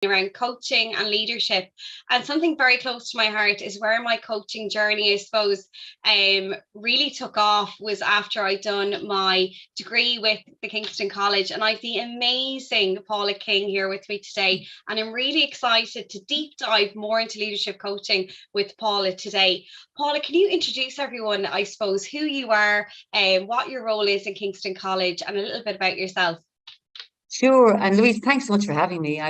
around coaching and leadership. And something very close to my heart is where my coaching journey, I suppose, really took off was after I'd done my degree with the Kingston College. And I've the amazing Paula King here with me today. And I'm really excited to deep dive more into leadership coaching with Paula today. Paula, can you introduce everyone, I suppose, who you are and what your role is in Kingston College and a little bit about yourself? Sure. And Louise, thanks so much for having me.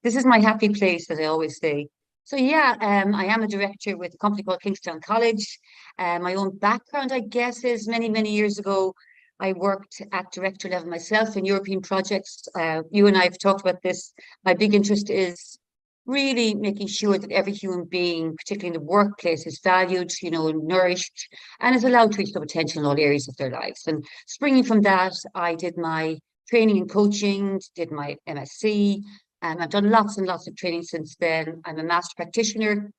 This is my happy place, as I always say. So yeah, I am a director with a company called Kingston College. My own background, I guess, is many, many years ago, I worked at director level myself in European projects. You and I have talked about this. My big interest is really making sure that every human being, particularly in the workplace, is valued, nourished, and is allowed to reach their potential in all areas of their lives. And springing from that, I did my training and coaching, did my MSc, and I've done lots and lots of training since then. I'm a master practitioner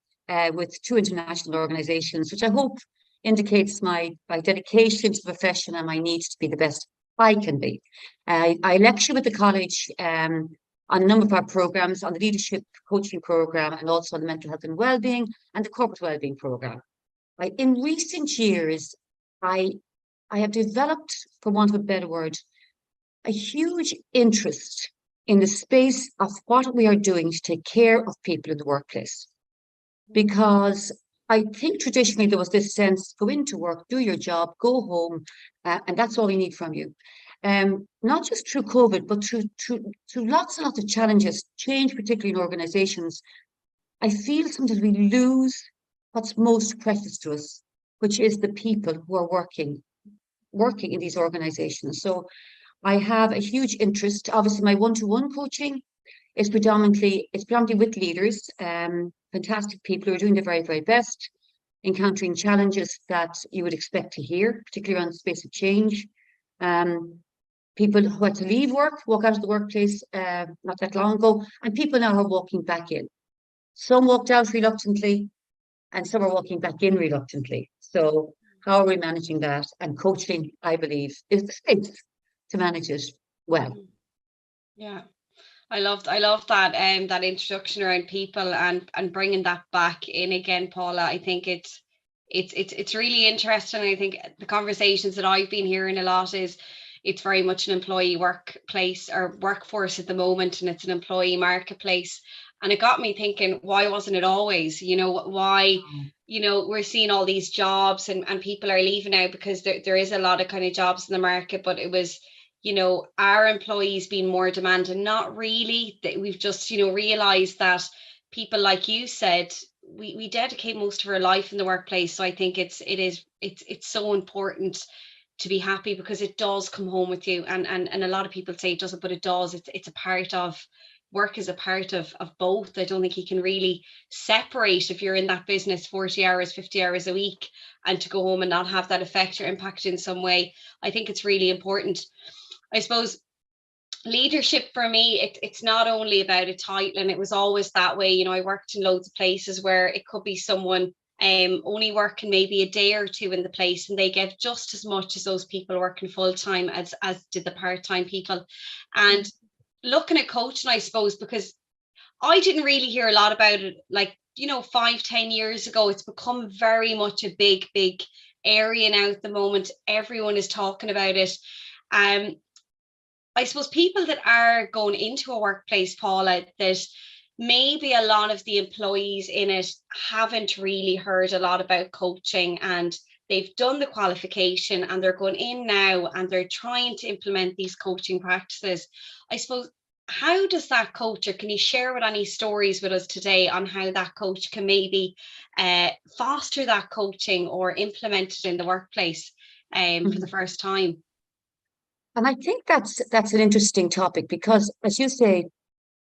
with two international organizations, which I hope indicates my dedication to the profession and my need to be the best I can be. I lecture with the college on a number of our programs, on the leadership coaching program, and also on the mental health and well-being and the corporate well-being program. In recent years, I have developed, for want of a better word, a huge interest in the space of what we are doing to take care of people in the workplace. Because I think traditionally there was this sense, go into work, do your job, go home, and that's all we need from you. Not just through COVID, but through lots and lots of challenges, change, particularly in organizations. I feel sometimes we lose what's most precious to us, which is the people who are working in these organizations. So I have a huge interest. Obviously, my one-to-one coaching is predominantly with leaders, fantastic people who are doing their very, very best, encountering challenges that you would expect to hear, particularly around the space of change. People who had to leave work, walk out of the workplace not that long ago, and people now are walking back in. Some walked out reluctantly, and some are walking back in reluctantly. So how are we managing that? And coaching, I believe, is the space to manage it well. Yeah, I loved that that introduction around people and bringing that back in again, Paula. I think it's really interesting. I think the conversations that I've been hearing a lot is it's very much an employee workplace or workforce at the moment, and it's an employee marketplace. And it got me thinking, why wasn't it always? Why, we're seeing all these jobs and people are leaving now because there is a lot of kind of jobs in the market, but it was, our employees being more demanding. Not really. We've just, realized that people, like you said, we dedicate most of our life in the workplace. So I think it's so important to be happy because it does come home with you. And a lot of people say it doesn't, but it does. It's a part of work, is a part of both. I don't think you can really separate if you're in that business 40 hours, 50 hours a week, and to go home and not have that affect or impact in some way. I think it's really important. I suppose leadership for me, it's not only about a title, and it was always that way. I worked in loads of places where it could be someone only working maybe a day or two in the place, and they give just as much as those people working full time as did the part-time people. And looking at coaching, I suppose, because I didn't really hear a lot about it, 5-10 years ago. It's become very much a big area now at the moment. Everyone is talking about it. I suppose people that are going into a workplace, Paula, that maybe a lot of the employees in it haven't really heard a lot about coaching, and they've done the qualification and they're going in now and they're trying to implement these coaching practices. I suppose, how does that coach, or can you share with any stories with us today on how that coach can maybe foster that coaching or implement it in the workplace for the first time? And I think that's an interesting topic because, as you say,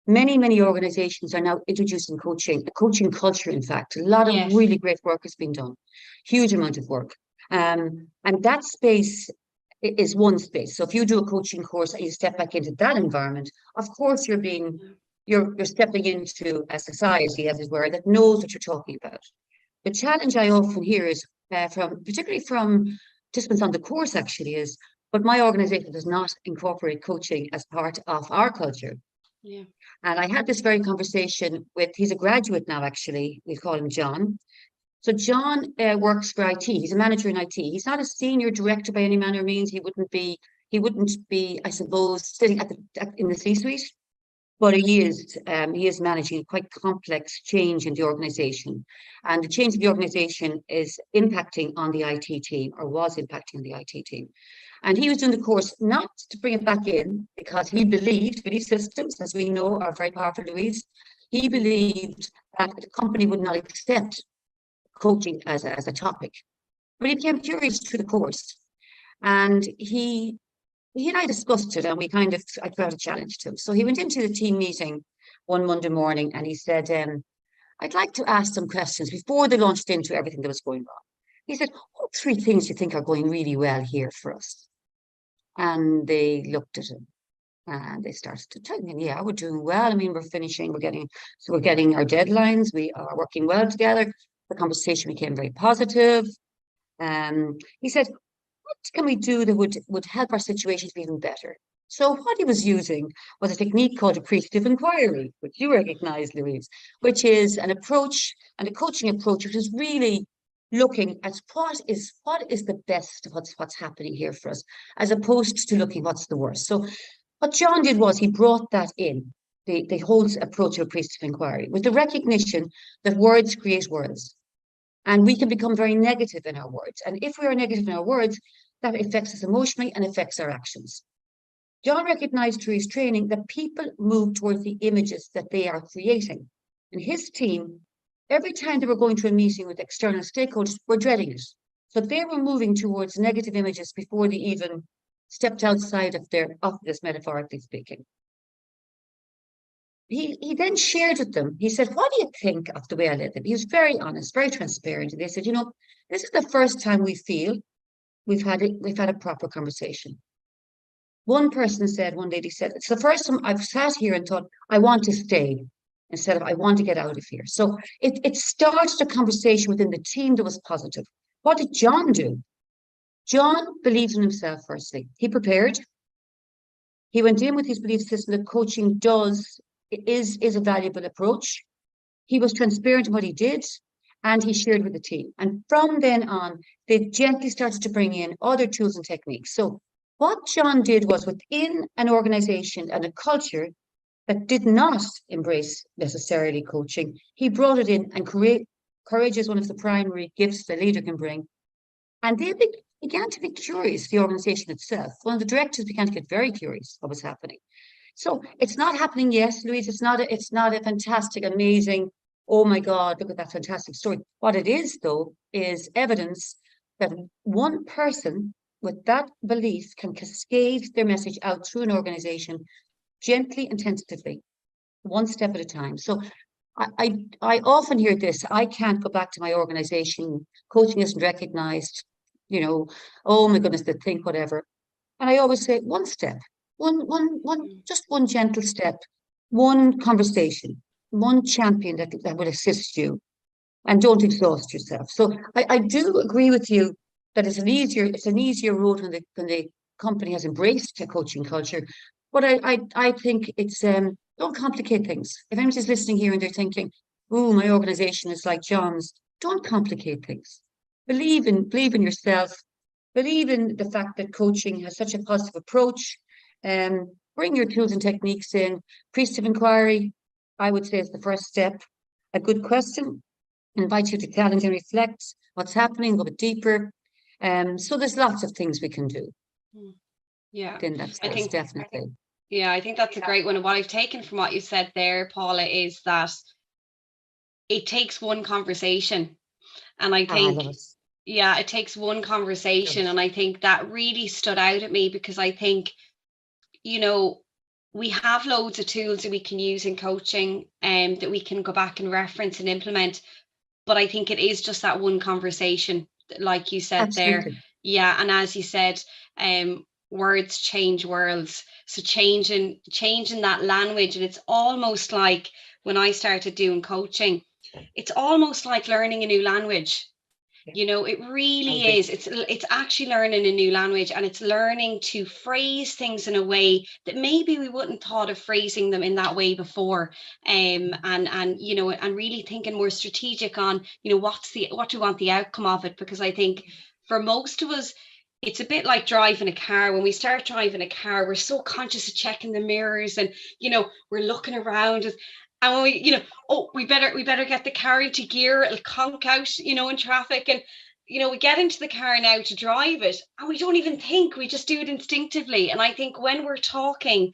many organizations are now introducing coaching, a coaching culture, in fact. A lot of really great work has been done, huge amount of work. And that space is one space. So if you do a coaching course and you step back into that environment, of course you're stepping into a society, as it were, that knows what you're talking about. The challenge I often hear is particularly from participants on the course actually is, but my organization does not incorporate coaching as part of our culture. Yeah. And I had this very conversation with, he's a graduate now, actually. We call him John. So John works for IT. He's a manager in IT. He's not a senior director by any manner of means. He wouldn't be, I suppose, sitting in the C-suite, but he is managing a quite complex change in the organization. And the change in the organization is impacting on the IT team, or was impacting on the IT team. And he was doing the course not to bring it back in because he believed belief systems, as we know, are very powerful, Louise. He believed that the company would not accept coaching as a topic. But he became curious through the course. And he and I discussed it, and I put out a challenge to him. So he went into the team meeting one Monday morning and he said, I'd like to ask some questions before they launched into everything that was going on. He said, what three things do you think are going really well here for us? And they looked at him and they started to tell him, yeah, we're doing well. I mean, we're getting our deadlines. We are working well together. The conversation became very positive. He said, what can we do that would help our situation to be even better? So what he was using was a technique called appreciative inquiry, which you recognize, Louise, which is an approach and a coaching approach, which is really looking at what is the best of what's happening here for us, as opposed to looking what's the worst. So what John did was he brought that in, the whole approach of appreciative inquiry, with the recognition that words create worlds. And we can become very negative in our words. And if we are negative in our words, that affects us emotionally and affects our actions. John recognized through his training that people move towards the images that they are creating. And his team, every time they were going to a meeting with external stakeholders, were dreading it. So they were moving towards negative images before they even stepped outside of their office, metaphorically speaking. He then shared with them, he said, what do you think of the way I live? He was very honest, very transparent. And they said, this is the first time we feel we've had a proper conversation. One person said, one lady said, it's the first time I've sat here and thought, I want to stay instead of I want to get out of here. So it started a conversation within the team that was positive. What did John do? John believed in himself, firstly. He prepared. He went in with his belief system that coaching is a valuable approach. He was transparent in what he did, and he shared with the team. And from then on, they gently started to bring in other tools and techniques. So what John did was, within an organization and a culture that did not embrace necessarily coaching, he brought it in, and courage is one of the primary gifts a leader can bring. And they began to be curious, the organization itself. One of the directors began to get very curious what was happening. So it's not happening yet, Louise. It's not a fantastic, amazing, oh my God, look at that fantastic story. What it is, though, is evidence that one person with that belief can cascade their message out through an organization gently and tentatively, one step at a time. So I often hear this, I can't go back to my organization, coaching isn't recognized, oh my goodness, they think whatever. And I always say one step, just one gentle step, one conversation, one champion that will assist you, and don't exhaust yourself. So I do agree with you that it's an easier road when the company has embraced a coaching culture. But I think it's don't complicate things. If anyone's listening here and they're thinking, "Oh, my organization is like John's," don't complicate things. Believe in yourself. Believe in the fact that coaching has such a positive approach. Bring your tools and techniques in. Appreciative inquiry, I would say, is the first step. A good question invites you to challenge and reflect what's happening, go a bit deeper. So there's lots of things we can do. Yeah, In that space, definitely. I think that's a great one. And what I've taken from what you said there, Paula, is that it takes one conversation. And I think, it takes one conversation. And I think that really stood out at me, because I think, we have loads of tools that we can use in coaching and that we can go back and reference and implement. But I think it is just that one conversation, like you said. Absolutely. There. Yeah. And as you said, words change worlds. So changing that language. And it's almost like when I started doing coaching, it's almost like learning a new language. Yeah, You know, it I really agree. is. It's actually learning a new language, and it's learning to phrase things in a way that maybe we wouldn't thought of phrasing them in that way before. And you know, and really thinking more strategic on, you know, what do we want the outcome of it? Because I think for most of us, it's a bit like driving a car. When we start driving a car, we're so conscious of checking the mirrors, and you know, we're looking around, and when we, you know, oh, we better get the car into gear, it'll conk out, you know, in traffic. And you know, we get into the car now to drive it, and we don't even think, we just do it instinctively. And I think when we're talking,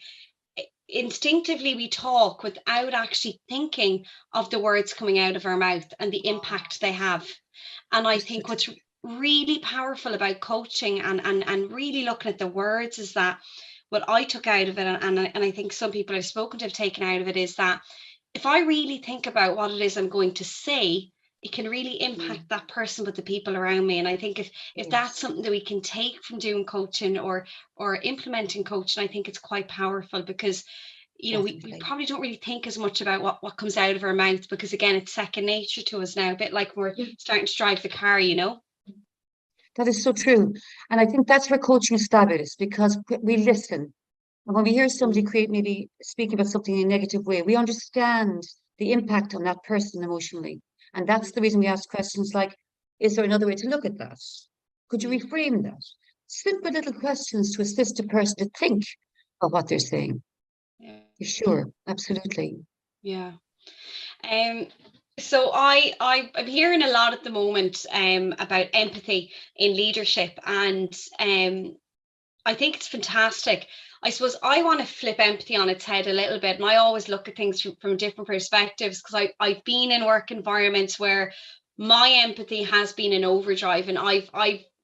instinctively we talk without actually thinking of the words coming out of our mouth and the impact they have. And I That's so think true. what's really powerful about coaching and really looking at the words is that what I took out of it, and I think some people I've spoken to have taken out of it, is that if I really think about what it is I'm going to say, it can really Mm, impact that person with the people around me. And I think if that's yes, something that we can take from doing coaching or implementing coaching, I think it's quite powerful, because you know, we definitely. probably don't really think as much about what comes out of our mouth, because again, it's second nature to us now, a bit like we're Yeah, starting to drive the car, you know. that is so true. And I think that's where coaching is fabulous because we listen. And when we hear somebody Mm, create maybe speak about something in a negative way, we understand the impact on that person emotionally. And that's the reason we ask questions like, is there another way to look at that? Could you mm, reframe that? Simple little questions to assist a person to think of what they're saying. yeah, Sure, absolutely. yeah. Um, so I'm hearing a lot at the moment about empathy in leadership, and I think it's fantastic. I suppose I want to flip empathy on its head a little bit, and I always look at things from different perspectives, because I've been in work environments where my empathy has been in overdrive, and I've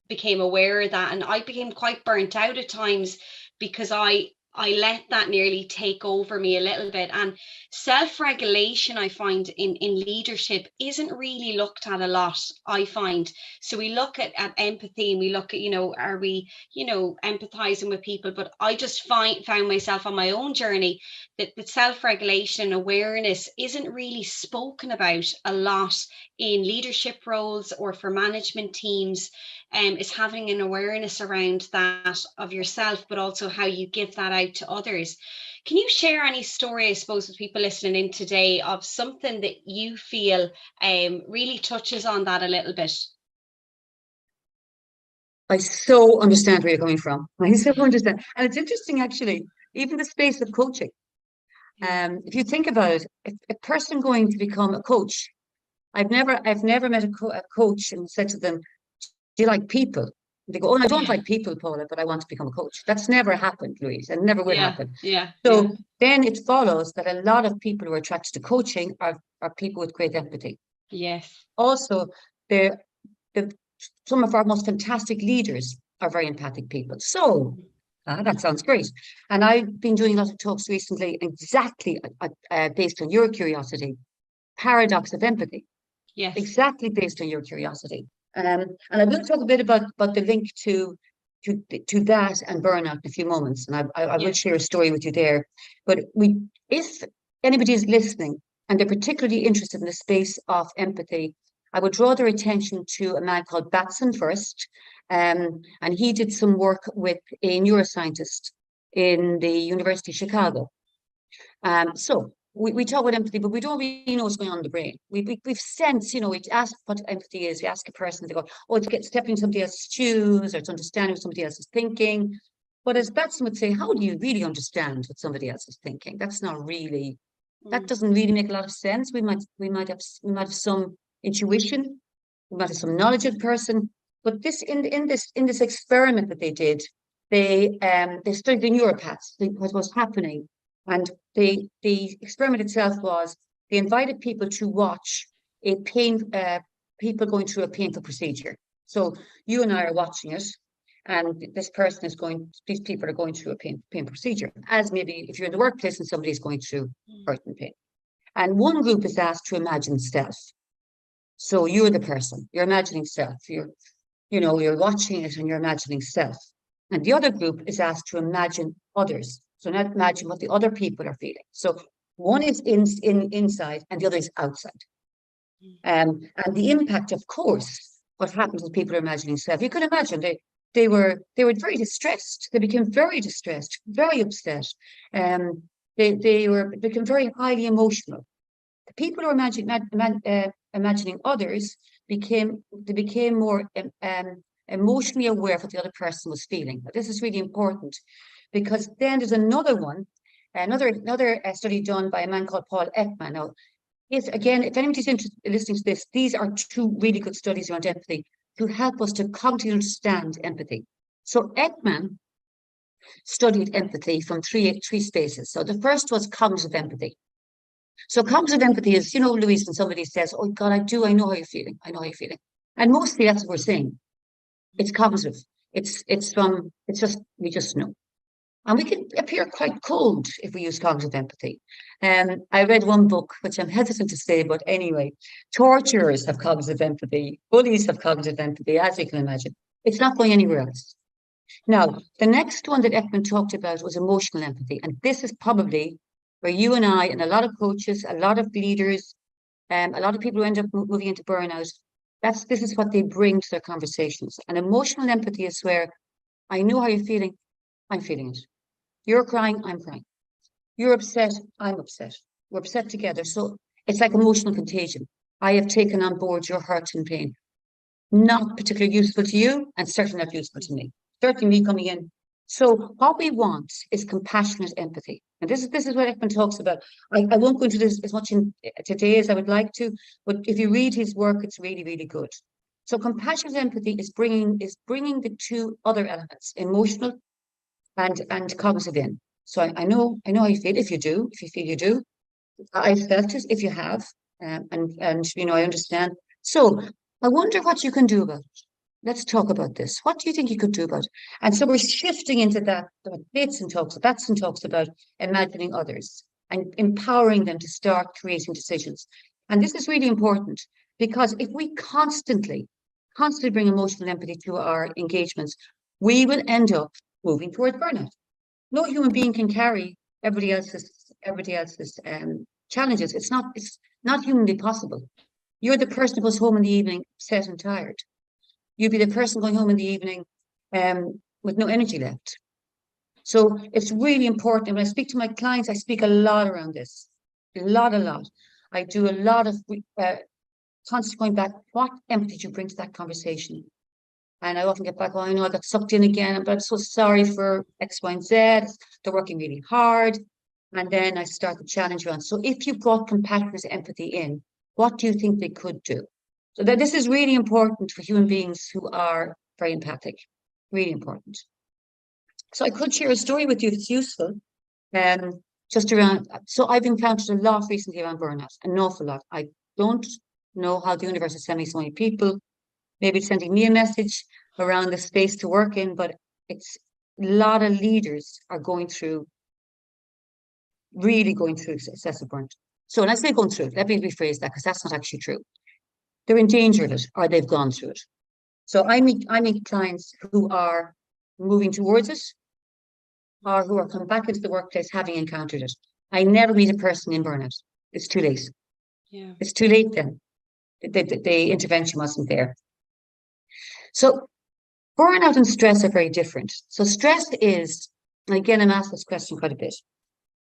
became aware of that, and I became quite burnt out at times because I let that nearly take over me a little bit. And self-regulation, I find in leadership, isn't really looked at a lot, I find. So we look at empathy, and we look at, you know, are we, you know, empathizing with people? But I just found myself on my own journey that self-regulation and awareness isn't really spoken about a lot in leadership roles or for management teams. Is having an awareness around that of yourself, but also how you give that out to others. Can you share any story, I suppose, with people listening in today, of something that you feel really touches on that a little bit? I so understand where you're coming from. I so understand. And it's interesting, actually, even the space of coaching. Yeah, If you think about it, if a person going to become a coach, I've never met a coach and said to them, "Do you like people?" They go, "Oh, I don't yeah, like people, Paula, but I want to become a coach." That's never happened, Louise, and never will yeah, happen. yeah, yeah, So then it follows that a lot of people who are attracted to coaching are people with great empathy. yes, Also, the the some of our most fantastic leaders are very empathic people. So that sounds great. And I've been doing a lot of talks recently, exactly based on your curiosity, paradox of empathy, yes, exactly based on your curiosity. And I will talk a bit about the link to that and burnout in a few moments. And I will yeah, share a story with you there. But if anybody is listening and they're particularly interested in the space of empathy, I would draw their attention to a man called Batson first. And he did some work with a neuroscientist in the University of Chicago. So we talk about empathy, but we don't really know what's going on in the brain. We've sensed, we ask what empathy is. We ask a person, they go, oh, it's stepping in somebody else's shoes, or it's understanding what somebody else is thinking. But as Batson would say, how do you really understand what somebody else is thinking? That mm, doesn't really make a lot of sense. We might have some intuition, we might have some knowledge of the person. But in this experiment that they did, they studied the neuropaths, what was happening, and the experiment itself was they invited people to watch a people going through a painful procedure. So you and I are watching it, and these people are going through a pain procedure, as maybe if you're in the workplace and somebody's going through mm, hurt and pain. And one group is asked to imagine self. So you're the person, you're imagining self, you're watching it and you're imagining self. And the other group is asked to imagine others. So not imagine what the other people are feeling. So one is inside and the other is outside. mm, And the impact, of course, what happens when people are imagining self. You can imagine they were very distressed. They became very distressed, very upset. Um, they became very highly emotional. The people who are imagining others became more emotionally aware of what the other person was feeling. This is really important because then there's another one, another study done by a man called Paul Ekman. Now, yes, again, if anybody's interested in listening to this, these are two really good studies around empathy to help us to cognitively understand empathy. So Ekman studied empathy from three spaces. So the first was cognitive empathy. So cognitive empathy is, Louise, when somebody says, "Oh God, I know how you're feeling. I know how you're feeling." And mostly that's what we're saying. It's cognitive. We just know. And we can appear quite cold if we use cognitive empathy. I read one book, which I'm hesitant to say, but anyway, torturers have cognitive empathy, bullies have cognitive empathy, as you can imagine. It's not going anywhere else. Now, the next one that Ekman talked about was emotional empathy. And this is probably where you and I, and a lot of coaches, a lot of leaders, a lot of people who end up moving into burnout, this is what they bring to their conversations. And emotional empathy is where I know how you're feeling, I'm feeling it. You're crying, I'm crying. You're upset, I'm upset. We're upset together. So it's like emotional contagion. I have taken on board your hurt and pain. Not particularly useful to you, and certainly not useful to me. Certainly me coming in. So what we want is compassionate empathy. And this is what Ekman talks about. I won't go into this as much today as I would like to, but if you read his work, it's really, really good. So compassionate empathy is bringing the two other elements, emotional and cognitive in. So I know how you feel. If you feel you do, I felt it. If you have, and I understand. So I wonder what you can do about it. Let's talk about this. What do you think you could do about it? And so we're shifting into that. Batson talks about imagining others and empowering them to start creating decisions. And this is really important because if we constantly bring emotional empathy to our engagements, we will end up moving towards burnout. No human being can carry everybody else's challenges. It's not humanly possible. You're the person who goes home in the evening upset and tired. You'd be the person going home in the evening with no energy left. So it's really important. When I speak to my clients, I speak a lot around this. A lot. I do a lot of constantly going back. What empathy do you bring to that conversation? And I often get back, "Oh, I know I got sucked in again, but I'm so sorry for X, Y, and Z. They're working really hard." And then I start the challenge round. So if you brought compassionate empathy in, what do you think they could do? So that this is really important for human beings who are very empathic, really important. So I could share a story with you if it's useful. Just around, so I've encountered a lot recently around burnout, an awful lot. I don't know how the universe is sending so many people. Maybe it's sending me a message around the space to work in, but it's a lot of leaders are really going through excessive burnout. So when I say going through it, let me rephrase that because that's not actually true. They're in danger of it or they've gone through it. So I meet clients who are moving towards it or who are coming back into the workplace having encountered it. I never meet a person in burnout. It's too late. Yeah. It's too late then. The intervention wasn't there. So burnout and stress are very different. So stress is, again, I'm asked this question quite a bit.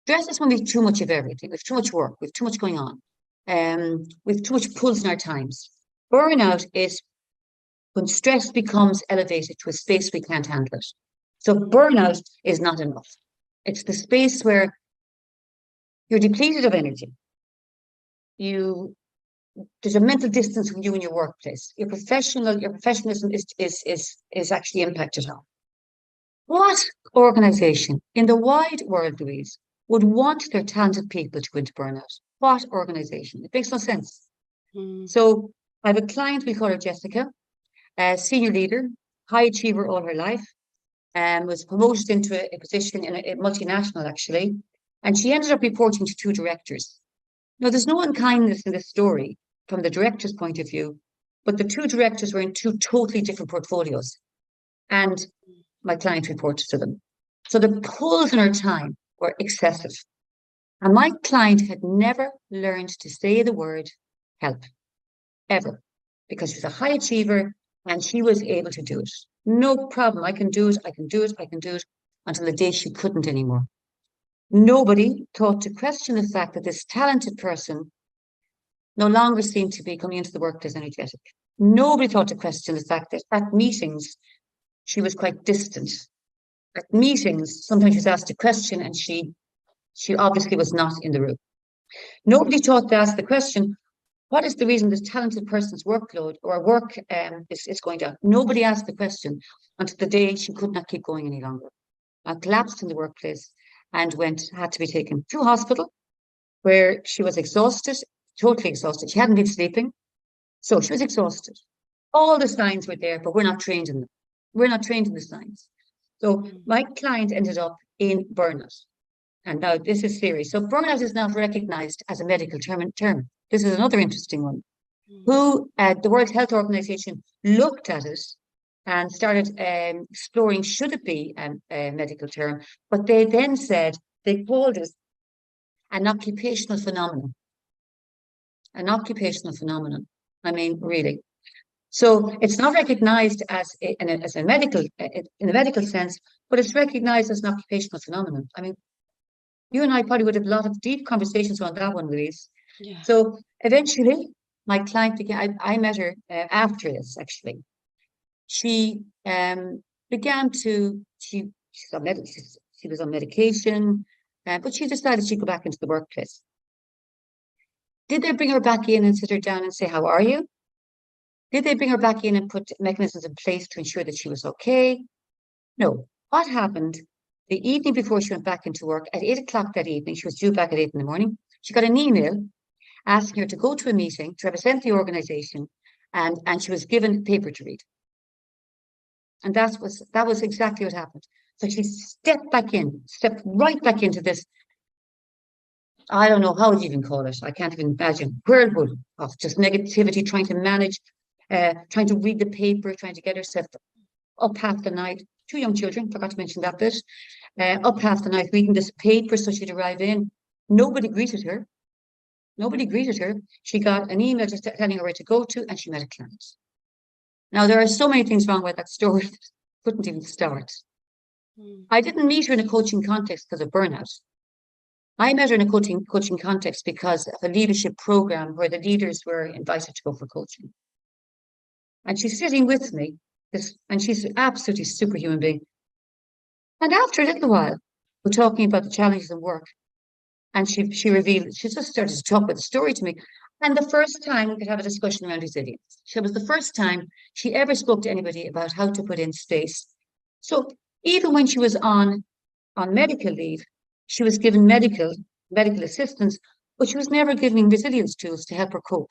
Stress is when we have too much of everything. We have too much work. We have too much going on. We have too much pulls in our times. Burnout is when stress becomes elevated to a space we can't handle it. So burnout is not enough. It's the space where you're depleted of energy. There's a mental distance from you and your workplace. Your professionalism is actually impacted on. What organization in the wide world, Louise, would want their talented people to go into burnout? What organization? It makes no sense. So I have a client, we call her Jessica, a senior leader, high achiever all her life, and was promoted into a position in a multinational, actually. And she ended up reporting to two directors. Now, there's no unkindness in this story from the director's point of view, but the two directors were in two totally different portfolios. And my client reported to them. So the pulls in her time were excessive. And my client had never learned to say the word help, ever, because she's a high achiever. And she was able to do it. No problem. I can do it. I can do it. I can do it, until the day she couldn't anymore. Nobody thought to question the fact that this talented person no longer seemed to be coming into the workplace energetic. Nobody thought to question the fact that at meetings, she was quite distant. At meetings, sometimes she was asked a question and she obviously was not in the room. Nobody thought to ask the question, what is the reason this talented person's workload or work is going down? Nobody asked the question until the day she could not keep going any longer. Collapsed in the workplace and had to be taken to hospital, where she was exhausted, totally exhausted. She hadn't been sleeping, so she was exhausted. All the signs were there, but we're not trained in them. We're not trained in the signs. So my client ended up in burnout. And now this is serious. So burnout is not recognized as a medical term. This is another interesting one. The World Health Organization looked at it and started exploring, should it be a medical term? But they then said, they called it an occupational phenomenon. An occupational phenomenon. I mean, really. So it's not recognized as a medical, in a medical sense, but it's recognized as an occupational phenomenon. I mean, you and I probably would have a lot of deep conversations on that one, Louise. Yeah. So eventually, my client began, I met her after this, actually. She began to, she was on medication, but she decided she'd go back into the workplace. Did they bring her back in and sit her down and say, how are you? Did they bring her back in and put mechanisms in place to ensure that she was okay? No. What happened the evening before she went back into work, at 8 o'clock that evening, she was due back at 8 in the morning, she got an email asking her to go to a meeting to represent the organization, and she was given paper to read. And that was exactly what happened. So she stepped right back into this, I don't know how to even call it. I can't even imagine, whirlpool of just negativity, trying to manage, trying to read the paper, trying to get herself up half the night. 2 young children, forgot to mention that bit. Up half the night reading this paper so she'd arrive in. Nobody greeted her. Nobody greeted her. She got an email just telling her where to go to, and she met a client. Now, there are so many things wrong with that story. Couldn't even start. I didn't meet her in a coaching context because of burnout. I met her in a coaching context because of a leadership program where the leaders were invited to go for coaching. And she's sitting with me, and she's an absolutely superhuman being. And after a little while, we're talking about the challenges in work. And she just started to talk about the story to me. And the first time we could have a discussion around resilience. It was the first time she ever spoke to anybody about how to put in space. So even when she was on medical leave, she was given medical assistance, but she was never given resilience tools to help her cope.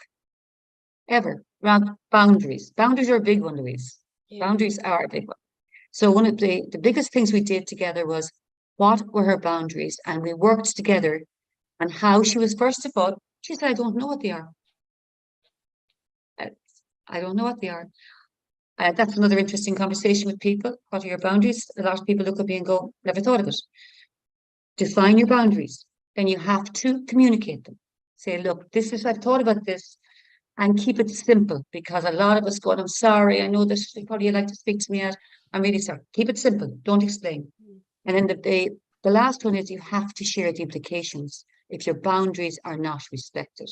Ever. Around boundaries. Boundaries are a big one, Louise. Yeah. Boundaries are a big one. So one of the biggest things we did together was, what were her boundaries? And we worked together on how she was, first of all, she said, I don't know what they are. I don't know what they are. That's another interesting conversation with people. What are your boundaries? A lot of people look at me and go, never thought of it. Define your boundaries. Then you have to communicate them. Say, look, I've thought about this, and keep it simple, because a lot of us go, I'm sorry, I know this, you probably like to speak to me at, I'm really sorry. Keep it simple. Don't explain. And then the last one is, you have to share the implications if your boundaries are not respected.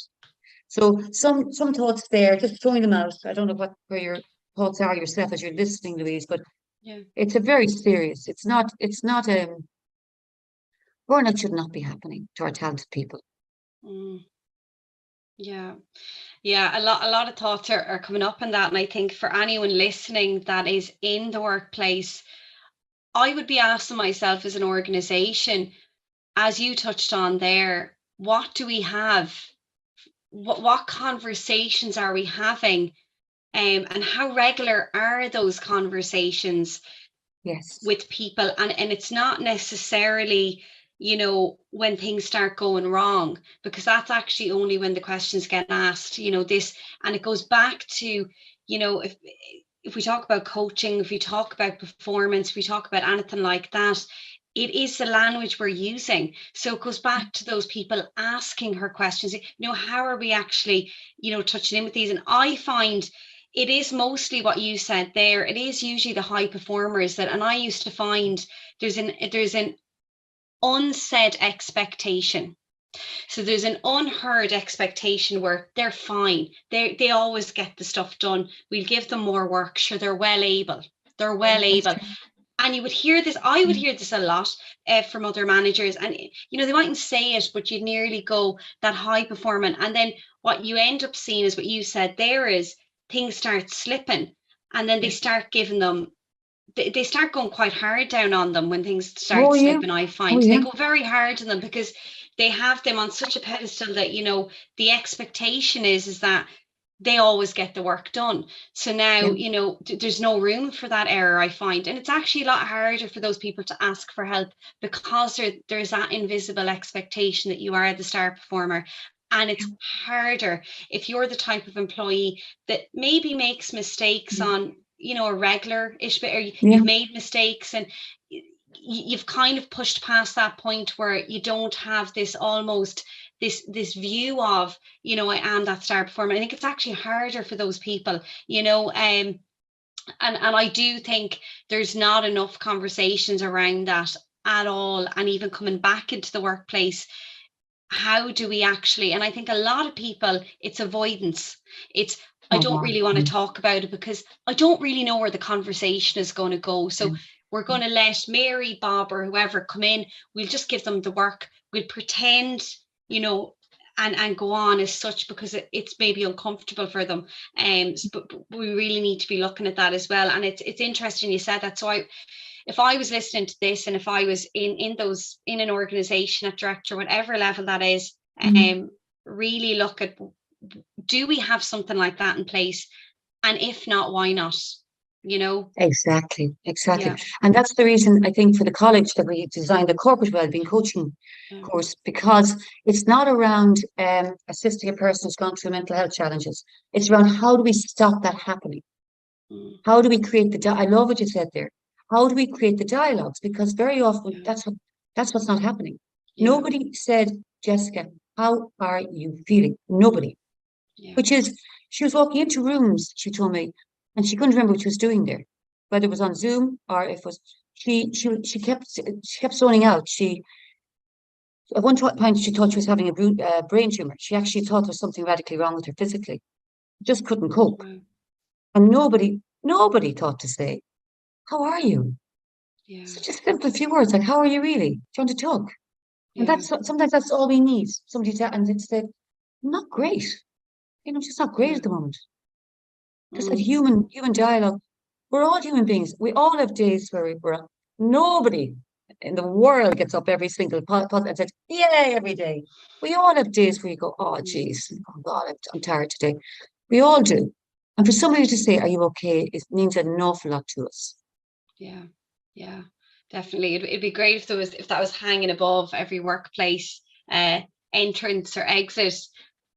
So some thoughts there, just throwing them out. I don't know where your thoughts are yourself as you're listening, Louise, but yeah, it's a very serious, burnout should not be happening to our talented people. Yeah. Yeah, a lot of thoughts are coming up on that. And I think for anyone listening that is in the workplace, I would be asking myself as an organization, as you touched on there, what do we have? What conversations are we having? And how regular are those conversations? Yes. With people? And it's not necessarily, when things start going wrong, because that's actually only when the questions get asked, this, and it goes back to, if we talk about coaching, if we talk about performance, if we talk about anything like that, it is the language we're using. So it goes back to those people asking her questions, how are we actually, touching in with these? And I find it is mostly what you said there. It is usually the high performers that, and I used to find there's an unsaid expectation. So there's an unheard expectation where they're fine. They always get the stuff done. We'll give them more work. Sure, they're well able. They're Yeah, well that's able. true. And you would hear this, I would Mm. hear this a lot from other managers. And, they mightn't say it, but you'd nearly go that high performing. And then what you end up seeing is what you said there is things start slipping. And then they Yeah. start giving them, they start going quite hard down on them when things start Oh yeah. slipping. I Oh find they yeah. go very hard on them because they have them on such a pedestal that, the expectation is that they always get the work done. So now, Yeah. there's no room for that error, I find. And it's actually a lot harder for those people to ask for help because there's that invisible expectation that you are the star performer. And it's harder if you're the type of employee that maybe makes mistakes Mm. on, a regular ish, or Yeah. you've made mistakes and you've kind of pushed past that point where you don't have this almost this view of, I am that star performer. I think it's actually harder for those people, and I do think there's not enough conversations around that at all. And even coming back into the workplace, how do we actually, and I think a lot of people, it's avoidance. It's, I Oh don't wow. really want to Mm. talk about it because I don't really know where the conversation is going to go. Yeah. So we're going to let Mary, Bob, or whoever come in. We'll just give them the work. We'll pretend, and go on as such because it's maybe uncomfortable for them. But we really need to be looking at that as well. And it's interesting you said that. So if I was listening to this, and if I was in an organization at director, whatever level that is, Mm. really look at, do we have something like that in place? And if not, why not? Exactly, exactly. Yeah. And that's the reason I think for the college that we designed the corporate wellbeing coaching Yeah. course, because it's not around assisting a person who's gone through mental health challenges. It's around how do we stop that happening? Mm. How do we create I love what you said there. How do we create the dialogues? Because very often Yeah. that's what's not happening. Yeah. Nobody said, Jessica, how are you feeling? Nobody. Yeah. Which is, she was walking into rooms, she told me, and she couldn't remember what she was doing there, whether it was on Zoom or if it was, she kept zoning out. At one point, she thought she was having a brain tumor. She actually thought there was something radically wrong with her physically. Just couldn't cope. Wow. And nobody thought to say, how are you? Yeah. Such a simple few words, like, how are you really? Do you want to talk? And Yeah. sometimes that's all we need. Somebody to, and it's the, not great. Just not great Yeah. at the moment. Just that Mm. human dialogue. We're all human beings. We all have days where nobody in the world gets up every single pot and says, yay, every day. We all have days where you go, oh, Mm. geez, oh, God, I'm tired today. We all do. And for somebody to say, are you okay? It means an awful lot to us. Yeah. Yeah. Definitely. It'd be great if that was hanging above every workplace uh, entrance or exit.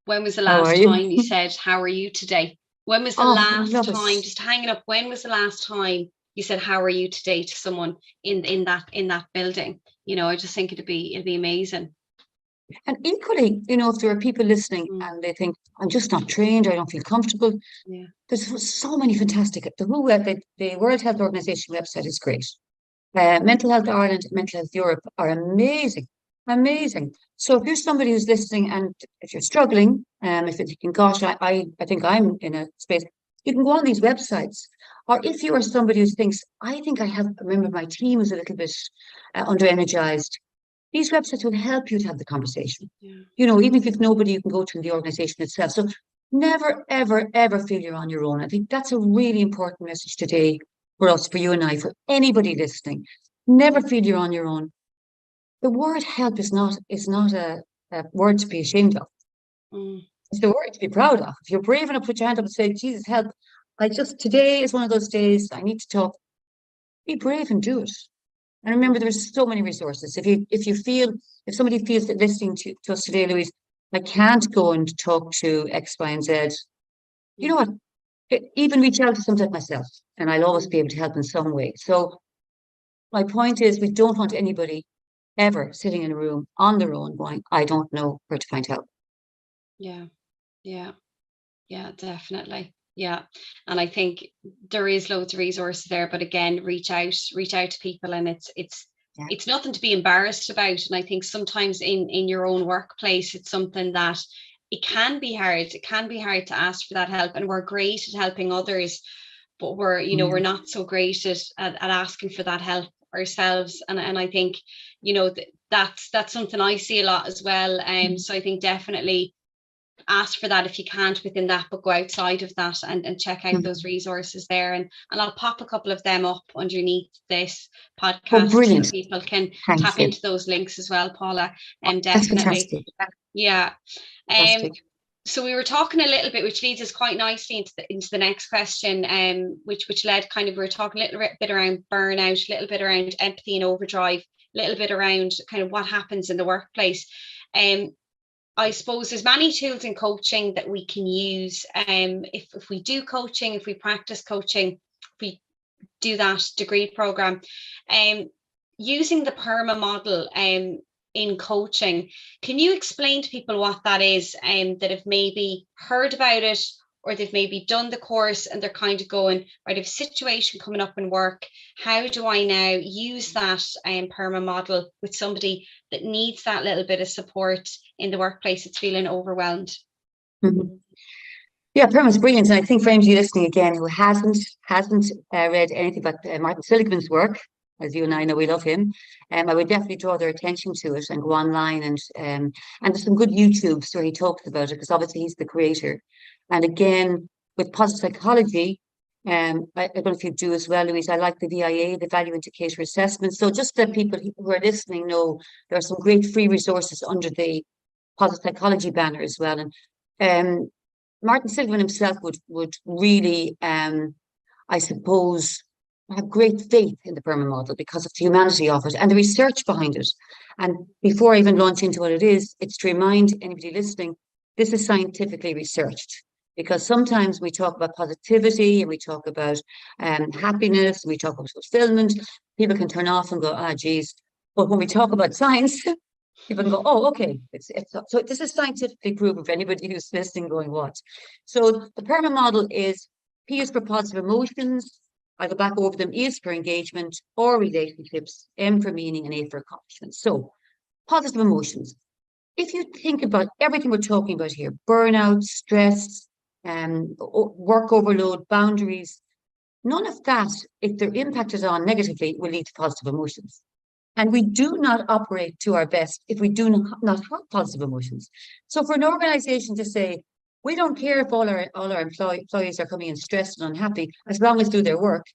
When was the How are last you? time you said, how are you today? When was the Oh, I last love it. time, just hanging up, when was the last time you said, how are you today to someone in that building? I just think it'd be amazing. And equally, if there are people listening Mm. and they think, I'm just not trained, I don't feel comfortable. Yeah. There's so many fantastic. The World Health Organization website is great. Mental Health Ireland, Mental Health Europe are amazing, amazing. So if you're somebody who's listening and if you're struggling, if you're thinking, gosh, I think I'm in a space, you can go on these websites. Or if you are somebody who thinks, I think I remember my team was a little bit under energized, these websites will help you to have the conversation. Yeah. Even if you've nobody you can go to in the organization itself. So never, ever, ever feel you're on your own. I think that's a really important message today for us, for you and I, for anybody listening. Never feel you're on your own. The word help is not a word to be ashamed of. Mm. It's the word to be proud of. If you're brave enough, put your hand up and say, Jesus, help. Today is one of those days I need to talk. Be brave and do it. And remember, there's so many resources. If somebody feels that listening to us today, Louise, I can't go and talk to X, Y, and Z, you know Mm. what? Even reach out to somebody like myself, and I'll always Mm. be able to help in some way. So my point is, we don't want anybody ever sitting in a room on their own going, I don't know where to find help. Yeah. Yeah. Yeah, definitely. Yeah. And I think there is loads of resources there, but again, reach out to people, and Yeah. it's nothing to be embarrassed about. And I think sometimes in your own workplace, it's something that it can be hard. It can be hard to ask for that help. And we're great at helping others, but we're Mm. not so great at asking for that help ourselves. And I think, that's something I see a lot as well. So I think definitely ask for that if you can't within that, but go outside of that and check out those Mm. resources there. And I'll pop a couple of them up underneath this Oh, podcast so brilliant. people can Thank tap you. into those links as well, Paula. And That's definitely. fantastic. Yeah. Um, Fantastic. so we were talking a little bit, which leads us quite nicely into the next question, which led kind of, we were talking a little bit around burnout, a little bit around empathy and overdrive, a little bit around kind of what happens in the workplace. I suppose there's many tools in coaching that we can use. If we do coaching, if we practice coaching, if we do that degree program, using the PERMA model in coaching. Can you explain to people what that is, that have maybe heard about it, or they've maybe done the course and they're kind of going, right, if a situation coming up in work, how do I now use that PERMA model with somebody that needs that little bit of support in the workplace, it's feeling overwhelmed? Mhm. Yeah, Perma's brilliant, and I think for anybody listening again who hasn't read anything about Martin Seligman's work, as you and I know, we love him. I would definitely draw their attention to it and go online, and there's some good YouTubes where he talks about it, because obviously he's the creator. And again, with positive psychology, I don't know if you do as well, Louise. I like the VIA, the Value Indicator Assessment. So just that people who are listening know there are some great free resources under the positive psychology banner as well. And Martin Seligman himself would really, I suppose, have great faith in the Burma model because of the humanity of it and the research behind it. And before I even launch into what it is, it's to remind anybody listening, this is scientifically researched. Because sometimes we talk about positivity and we talk about happiness and we talk about fulfillment. People can turn off and go, ah, geez. But when we talk about science, people can go, oh, okay. So this is scientifically proven for anybody who's listening going, what? So the PERMA model is P is for positive emotions. I go back over them. E is for engagement or relationships, M for meaning, and A for accomplishment. So positive emotions. If you think about everything we're talking about here, burnout, stress, work overload, boundaries, none of that, if they're impacted on negatively, will lead to positive emotions. And we do not operate to our best if we do not have positive emotions. So for an organization to say, we don't care if all our employees are coming in stressed and unhappy, as long as do their work,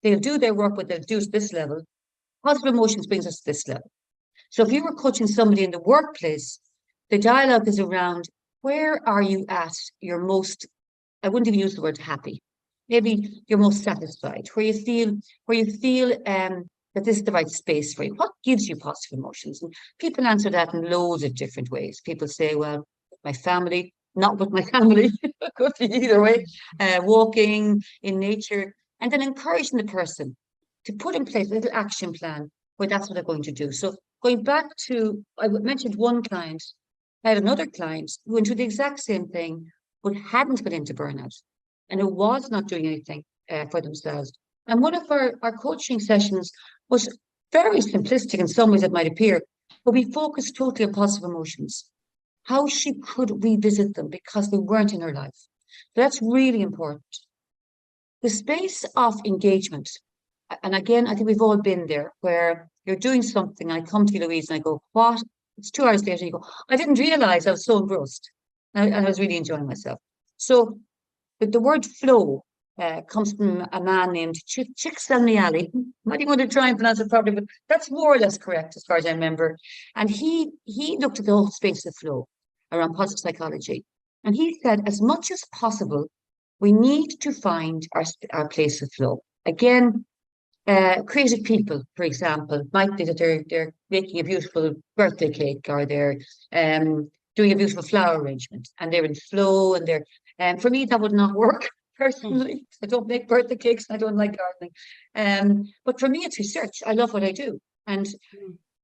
they'll do their work, but they'll do it to this level. Positive emotions brings us to this level. So if you were coaching somebody in the workplace, the dialogue is around, where are you at your most, I wouldn't even use the word happy, maybe you're most satisfied, where you feel that this is the right space for you. What gives you positive emotions? And people answer that in loads of different ways. People say, well, my family, not with my family, could be either way, walking in nature, and then encouraging the person to put in place a little action plan where that's what they're going to do. So going back to, I mentioned one client, I had another client who went through the exact same thing, but hadn't got into burnout and who was not doing anything for themselves. And one of our coaching sessions was very simplistic in some ways, it might appear, but we focused totally on positive emotions, how she could revisit them because they weren't in her life. So that's really important. The space of engagement, and again, I think we've all been there where you're doing something. I come to you, Louise, and I go, what? It's 2 hours later. And you go, I didn't realize I was so engrossed. And I was really enjoying myself. So the word flow comes from a man named Csikszentmihalyi. Might even want to try and pronounce it properly, but that's more or less correct as far as I remember. And he looked at the whole space of flow around positive psychology. And he said, as much as possible, we need to find our place of flow. Again, creative people, for example, might be that they're making a beautiful birthday cake or they're doing a beautiful flower arrangement and they're in flow and they're for me that would not work personally. I don't make birthday cakes and I don't like gardening. But for me it's research. I love what I do. And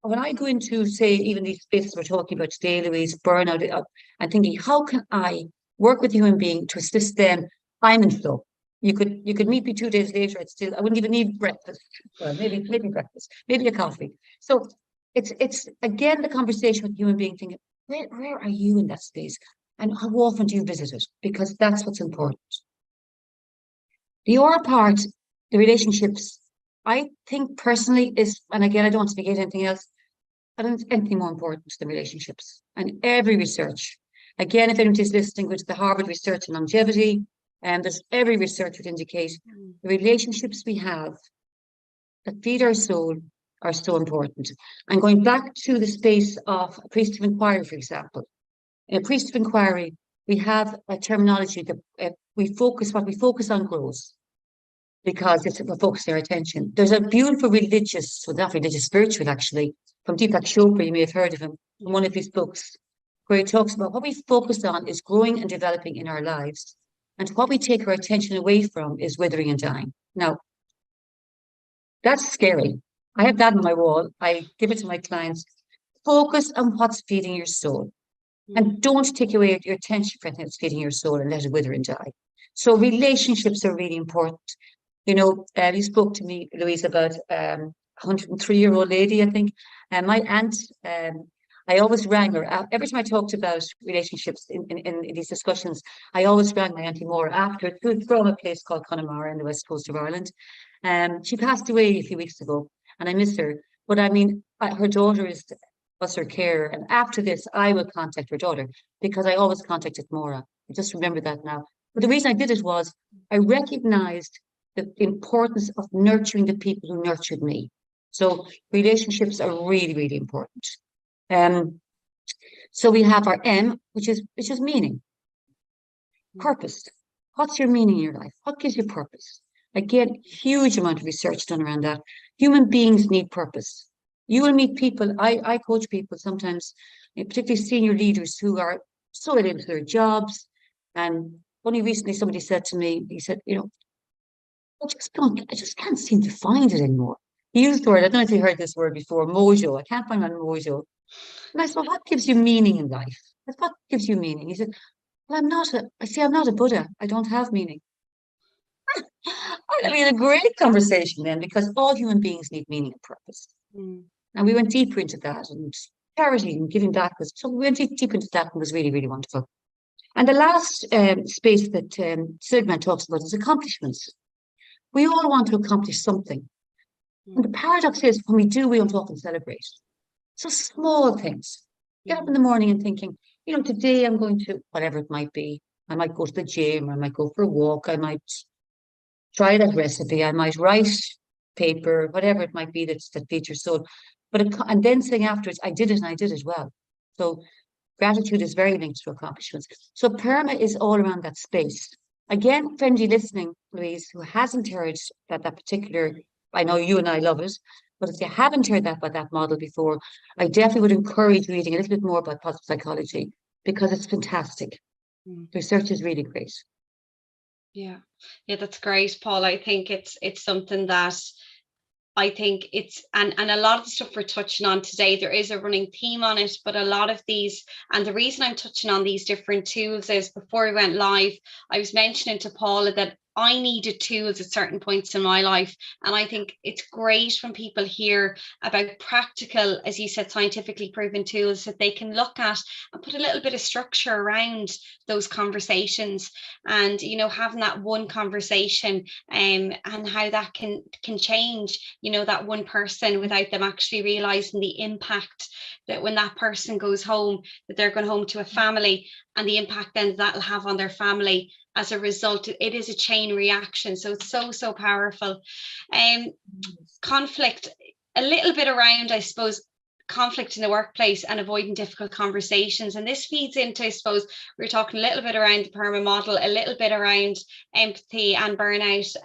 when I go into, say, even these spaces we're talking about today, Louise, burnout, I'm thinking, how can I work with a human being to assist them I'm in flow. You could meet me 2 days later. I wouldn't even need breakfast. Well, maybe breakfast, maybe a coffee. So it's again the conversation with human being thinking, where are you in that space? And how often do you visit it? Because that's what's important. The R part, the relationships, I think personally is, and again, I don't want to negate anything else. I don't think anything more important than relationships. And every research, again, if anybody's listening, go to the Harvard Research on Longevity, and there's every research would indicate the relationships we have that feed our soul are so important. And going back to the space of a priest of inquiry, for example, in a priest of inquiry, we have a terminology that what we focus on grows because we're focusing our attention. There's a beautiful religious, well, not religious, spiritual actually, from Deepak Chopra, you may have heard of him, in one of his books, where he talks about what we focus on is growing and developing in our lives. And what we take our attention away from is withering and dying. Now, that's scary. I have that on my wall. I give it to my clients. Focus on what's feeding your soul. And don't take away your attention from anything that's feeding your soul and let it wither and die. So relationships are really important. You spoke to me, Louise, about 103-year-old lady, I think. And my aunt, I always rang her. Every time I talked about relationships in these discussions, I always rang my Auntie Maura after, who's from a place called Connemara in the west coast of Ireland. She passed away a few weeks ago, and I miss her. But I mean, her daughter was her carer. And after this, I will contact her daughter because I always contacted Maura. I just remember that now. But the reason I did it was I recognized the importance of nurturing the people who nurtured me. So relationships are really, really important. So we have our M, which is meaning, purpose. What's your meaning in your life? What gives you purpose? Again, huge amount of research done around that. Human beings need purpose. You will meet people. I coach people sometimes, particularly senior leaders who are so into their jobs. And only recently somebody said to me, he said, I just can't seem to find it anymore. He used the word, I don't know if you heard this word before, mojo. I can't find my mojo. And I said, what gives you meaning in life? What gives you meaning? He said, well, I'm not a Buddha. I don't have meaning. I mean, a great conversation then, because all human beings need meaning and purpose. And we went deeper into that, and charity and giving back so we went deep into that and was really, really wonderful. And the last space that Silverman talks about is accomplishments. We all want to accomplish something. And the paradox is when we do, we don't often celebrate. So small things. Get up in the morning and thinking, today I'm going to, whatever it might be. I might go to the gym, I might go for a walk, I might try that recipe, I might write paper, whatever it might be that feeds your soul. And then saying afterwards, I did it and I did it well. So gratitude is very linked to accomplishments. So PERMA is all around that space. Again, for anybody listening, Louise, who hasn't heard that particular, I know you and I love it, but if you haven't heard about that model before, I definitely would encourage reading a little bit more about positive psychology because it's fantastic. The research is really great. Yeah, that's great, Paul. I think it's something that I think it's, and a lot of the stuff we're touching on today, there is a running theme on it, but a lot of these, and the reason I'm touching on these different tools is before we went live, I was mentioning to Paula that I needed tools at certain points in my life. And I think it's great when people hear about practical, as you said, scientifically proven tools that they can look at and put a little bit of structure around those conversations. And, having that one conversation and how that can change, that one person without them actually realizing the impact that when that person goes home, that they're going home to a family, and the impact then that'll have on their family. As a result, it is a chain reaction. So it's so powerful. Conflict, a little bit around, I suppose, conflict in the workplace and avoiding difficult conversations. And this feeds into, I suppose, we're talking a little bit around the PERMA model, a little bit around empathy and burnout.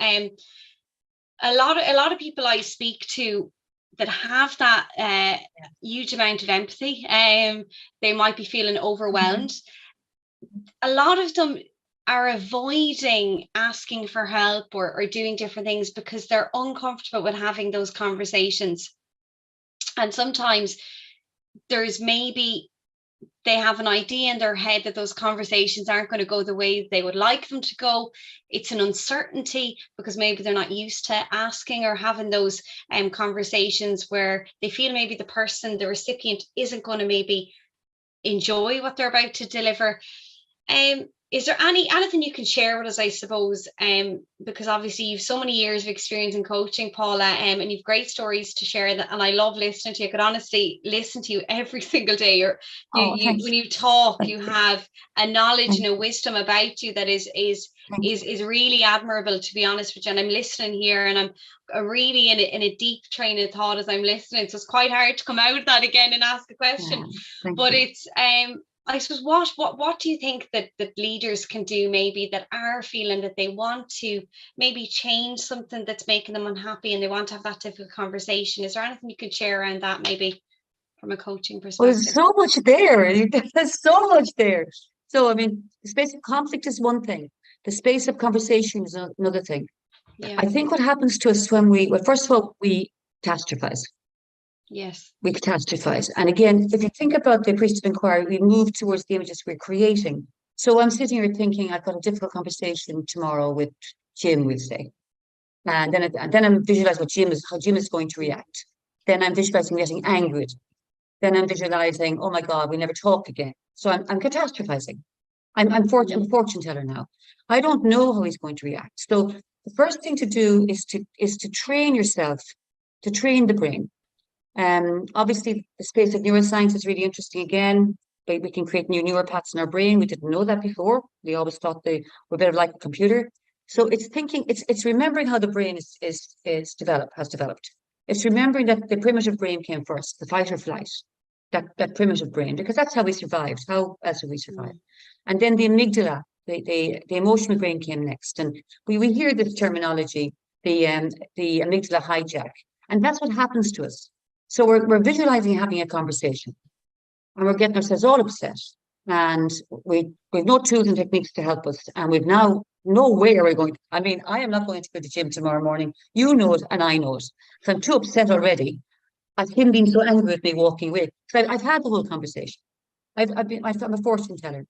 A lot of people I speak to that have that huge amount of empathy, they might be feeling overwhelmed. A lot of them are avoiding asking for help or doing different things because they're uncomfortable with having those conversations. And sometimes there's maybe they have an idea in their head that those conversations aren't going to go the way they would like them to go. It's an uncertainty because maybe they're not used to asking or having those conversations where they feel maybe the person, the recipient, isn't going to maybe enjoy what they're about to deliver. Is there anything you can share with us, I suppose, because obviously you've so many years of experience in coaching, Paula, and you've great stories to share, that, and I love listening to you. I could honestly listen to you every single day. Oh, thanks. When you talk, you have a knowledge and a wisdom about you that is really admirable, to be honest with you. And I'm listening here, and I'm really in a deep train of thought as I'm listening. So it's quite hard to come out of that again and ask a question. But it's I suppose what do you think that leaders can do, maybe, that are feeling that they want to maybe change something that's making them unhappy and they want to have that difficult conversation? Is there anything you could share around that, maybe from a coaching perspective? Well, there's so much there. There's so much there. So, I mean, the space of conflict is one thing. The space of conversation is another thing. Yeah. I think what happens to us when first of all, we catastrophize. Yes. We catastrophize. And again, if you think about the priest of inquiry, we move towards the images we're creating. So I'm sitting here thinking, I've got a difficult conversation tomorrow with Jim, we'll say. And then I'm visualizing how Jim is going to react. Then I'm visualizing getting angry. Then I'm visualizing, oh my God, we never talk again. So I'm catastrophizing. I'm a fortune teller now. I don't know how he's going to react. So the first thing to do is to train yourself, to train the brain. Obviously, the space of neuroscience is really interesting again. We can create new neural paths in our brain. We didn't know that before. We always thought they were better like a computer. So it's thinking, it's remembering how the brain has developed. It's remembering that the primitive brain came first, the fight or flight, that primitive brain, because that's how we survived. How else would we survive? And then the amygdala, the emotional brain came next. And we hear this terminology, the amygdala hijack. And that's what happens to us. So we're visualizing having a conversation, and we're getting ourselves all upset, and we've no tools and techniques to help us, and we've now no way we're going. I mean, I am not going to go to the gym tomorrow morning. You know it, and I know it. So I'm too upset already. I've him being so angry with me walking away. So I've had the whole conversation. I'm a fortune teller.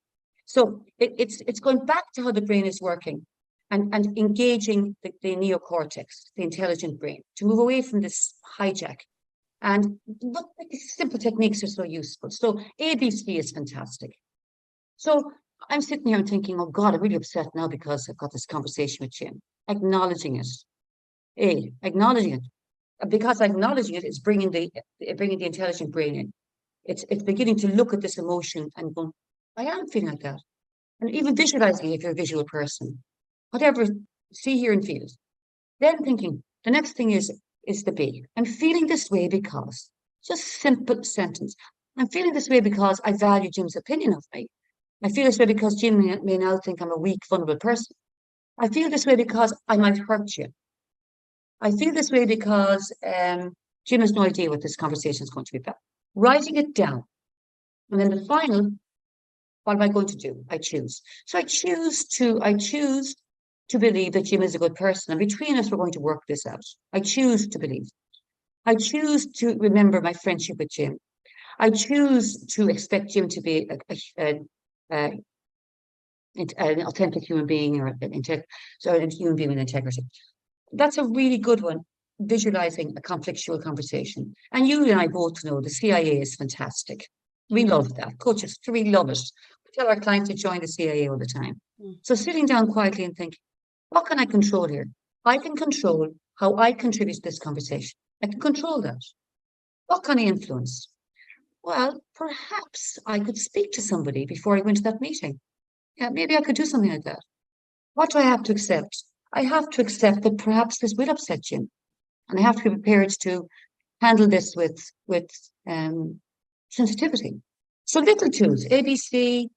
So it's going back to how the brain is working, and engaging the neocortex, the intelligent brain, to move away from this hijack. And look, simple techniques are so useful. So ABC is fantastic. So I'm sitting here and thinking, oh God, I'm really upset now because I've got this conversation with Jim. Acknowledging it. Acknowledging it. Because acknowledging it is bringing the intelligent brain in. It's beginning to look at this emotion and going, I am feeling like that. And even visualizing, if you're a visual person, whatever, see, hear, and feel it. Then thinking, the next thing is the B. I'm feeling this way because, just simple sentence. I'm feeling this way because I value Jim's opinion of me. I feel this way because Jim may now think I'm a weak, vulnerable person. I feel this way because I might hurt Jim. I feel this way because Jim has no idea what this conversation is going to be about. Writing it down. And then the final, what am I going to do? I choose. So I choose to believe that Jim is a good person, and between us, we're going to work this out. I choose to believe. I choose to remember my friendship with Jim. I choose to expect Jim to be an authentic human being, or a human being with integrity. That's a really good one, visualizing a conflictual conversation. And you and I both know the CIA is fantastic. We love that. Coaches, we love it. We tell our clients to join the CIA all the time. So sitting down quietly and thinking, what can I control here? I can control how I contribute to this conversation. I can control that. What can I influence? Well, perhaps I could speak to somebody before I went to that meeting. Yeah, maybe I could do something like that. What do I have to accept? I have to accept that perhaps this will upset Jim. And I have to be prepared to handle this with sensitivity. So little tools, ABC,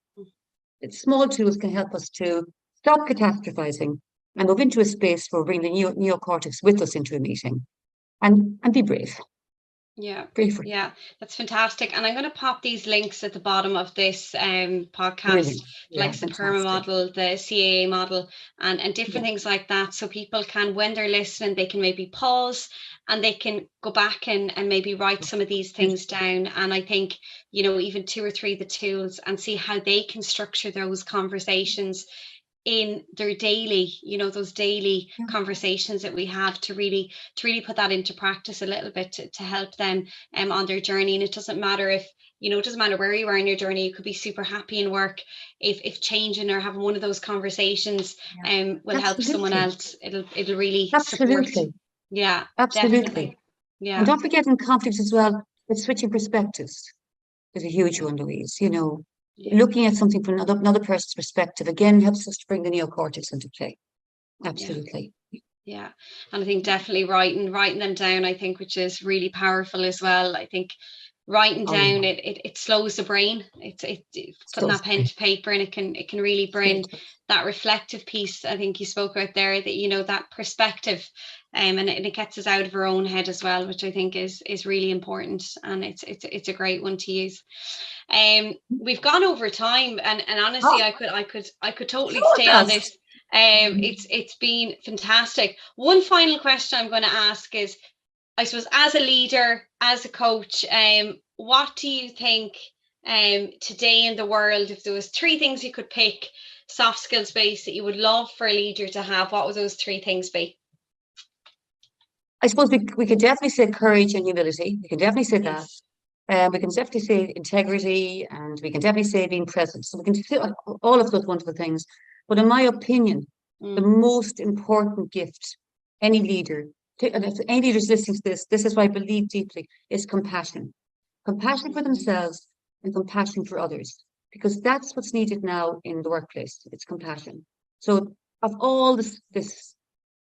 small tools can help us to stop catastrophizing and move into a space where we bring the neocortex with us into a meeting, and be brave. Yeah, Briefly. yeah, that's fantastic. And I'm going to pop these links at the bottom of this podcast, Brilliant. Yeah, like the PERMA fantastic. model, the CAA model, and Yeah, different things like that. So people can, when they're listening, they can maybe pause and they can go back and maybe write some of these things beautiful. down. And I think, you know, even 2 or 3 of the tools, and see how they can structure those conversations in their daily, you know, those daily Yeah, conversations that we have, to really put that into practice a little bit, to help them on their journey. And it doesn't matter if, you know, it doesn't matter where you are in your journey. You could be super happy in work. If changing or having one of those conversations yeah. will help someone Absolutely. else, it'll really support. Absolutely. Yeah, Absolutely. definitely. And Yeah, don't forget in conflicts as well, it's switching perspectives is a huge one, Louise. You know, yeah, looking at something from another person's perspective again helps us to bring the neocortex into play. yeah. Absolutely. Yeah, and I think definitely writing them down, I think, which is really powerful as well. I think writing Oh, yeah. down, it slows the brain. It's putting So that pen to paper, and it can really so bring that reflective piece. I think you spoke about there, that, you know, that perspective, and it gets us out of our own head as well, which I think is really important, and it's a great one to use. We've gone over time, and honestly, oh, I could totally so stay on fast. this. It's been fantastic. One final question I'm going to ask is, I suppose, as a leader, as a coach, what do you think today in the world, if there was 3 things you could pick, soft skills based, that you would love for a leader to have, what would those 3 things be? I suppose we could definitely say courage and humility. We can definitely say that. Yes. We can definitely say integrity, and we can definitely say being present. So we can say all of those wonderful things. But in my opinion, the Mm, most important gift any leader, and if any leaders listening to this is what I believe deeply, is compassion. Compassion for mm, themselves and compassion for others, because that's what's needed now in the workplace. It's compassion. So of all this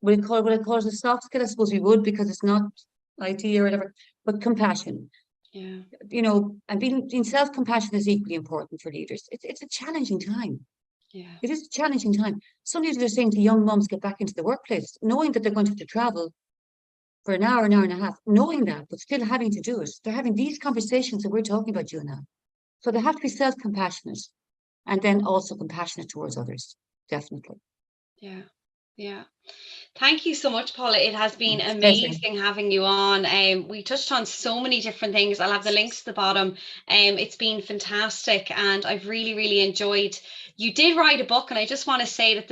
would I call it a soft skill? I suppose we would, because it's not IT or whatever, but compassion, yeah, you know, and being self-compassion is equally important for leaders. It's a challenging time. yeah, It is a challenging time. Some leaders are saying to young mums, get back into the workplace, knowing that they're going to have to travel for an hour and a half, knowing that, but still having to do it. They're having these conversations that we're talking about, you and I. So they have to be self-compassionate, and then also compassionate towards others. Definitely. yeah, yeah. Thank you so much, Paula. It has been It's a pleasure. amazing having you on. We touched on so many different things. I'll have the links at the bottom. It's been fantastic, and I've really, really enjoyed. You did write a book, and I just want to say that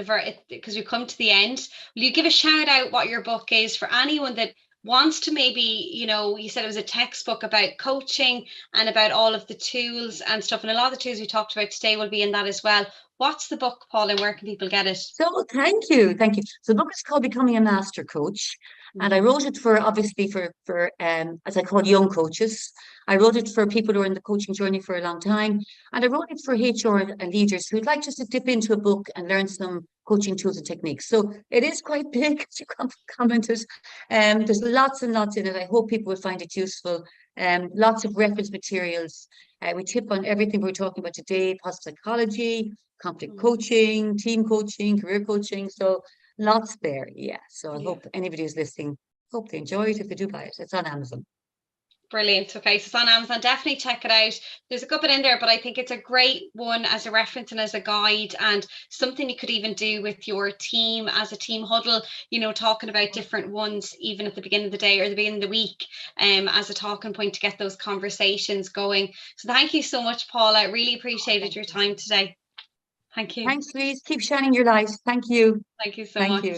because we've come to the end, will you give a shout out what your book is for anyone that wants to, maybe, you know, you said it was a textbook about coaching and about all of the tools and stuff, and a lot of the tools we talked about today will be in that as well. What's the book, Paula, and where can people get it? So thank you, thank you. So the book is called Becoming a Master Coach, and I Mm, wrote it for, obviously, for as I call, young coaches. I wrote it for people who are in the coaching journey for a long time, and I wrote it for HR and leaders who'd like just to dip into a book and learn some coaching tools and techniques. So it is quite big, as you commented. There's lots and lots in it. I hope people will find it useful. Lots of reference materials. We tip on everything we're talking about today: positive psychology, conflict mm, coaching, team coaching, career coaching. So lots there. Yeah. So I yeah. hope anybody who's listening, hope they enjoy it. If they do, buy it. It's on Amazon. Brilliant. Okay, so it's on Amazon. Definitely check it out. There's a good bit in there, but I think it's a great one as a reference and as a guide, and something you could even do with your team as a team huddle, you know, talking about different ones, even at the beginning of the day or the beginning of the week, as a talking point to get those conversations going. So thank you so much, Paula. I really appreciated your time today. Thank you. Thanks, Louise. Keep shining your light. Thank you. Thank you so Thank much. you.